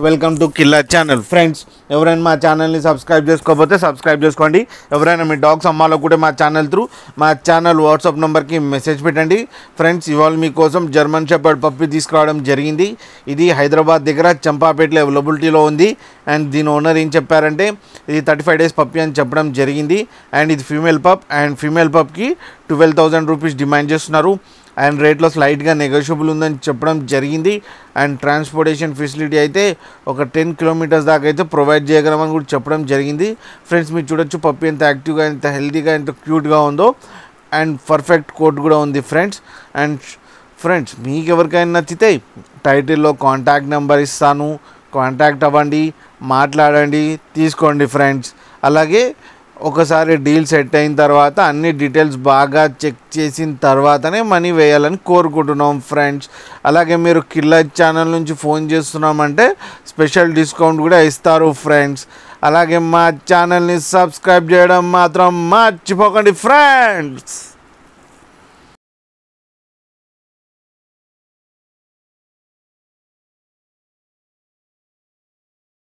Welcome to killer channel. Friends, ఎవరైనా మా ఛానల్ని సబ్స్క్రైబ్ చేసుకోకపోతే సబ్స్క్రైబ్ చేసుకోండి. ఎవరైనా మీ డాగ్స్ అమ్మాలో కూడా మా ఛానల్ వాట్సాప్ నెంబర్కి మెసేజ్ పెట్టండి. ఫ్రెండ్స్, ఇవాళ మీకోసం జర్మన్ షెపర్డ్ పప్పి తీసుకురావడం జరిగింది. ఇది హైదరాబాద్ దగ్గర చంపాపేటలో అవైలబిలిటీలో ఉంది. అండ్ దీని ఓనర్ ఏం చెప్పారంటే ఇది 35 days పప్పి అని చెప్పడం జరిగింది. అండ్ ఇది ఫీమేల్ పప్. అండ్ ఫీమేల్ పప్కి 12,000 రూపీస్ డిమాండ్ చేస్తున్నారు. అండ్ రేట్లో స్లైట్గా నెగోషియబుల్ ఉందని చెప్పడం జరిగింది. అండ్ ట్రాన్స్పోర్టేషన్ ఫెసిలిటీ అయితే ఒక 10 kilometers దాకా అయితే ప్రొవైడ్ చేయగలమని కూడా చెప్పడం జరిగింది. ఫ్రెండ్స్, మీరు చూడొచ్చు పప్పి ఎంత యాక్టివ్గా, ఎంత హెల్తీగా, ఎంత క్యూట్గా ఉందో. అండ్ పర్ఫెక్ట్ కోట్ కూడా ఉంది ఫ్రెండ్స్. అండ్ ఫ్రెండ్స్, మీకు ఎవరికైనా నచ్చితే టైటిల్లో కాంటాక్ట్ నెంబర్ ఇస్తాను, కాంటాక్ట్ అవ్వండి, మాట్లాడండి, తీసుకోండి ఫ్రెండ్స్. అలాగే ఒకసారి డీల్ సెట్ అయిన తర్వాత అన్ని డీటెయిల్స్ బాగా చెక్ చేసిన తర్వాతనే మనీ వేయాలని కోరుకుంటున్నాం ఫ్రెండ్స్. అలాగే మీరు కిల్లర్ ఛానల్ నుంచి ఫోన్ చేస్తున్నామంటే స్పెషల్ డిస్కౌంట్ కూడా ఇస్తారు ఫ్రెండ్స్. అలాగే మా ఛానల్ని సబ్స్క్రైబ్ చేయడం మాత్రం మర్చిపోకండి ఫ్రెండ్స్.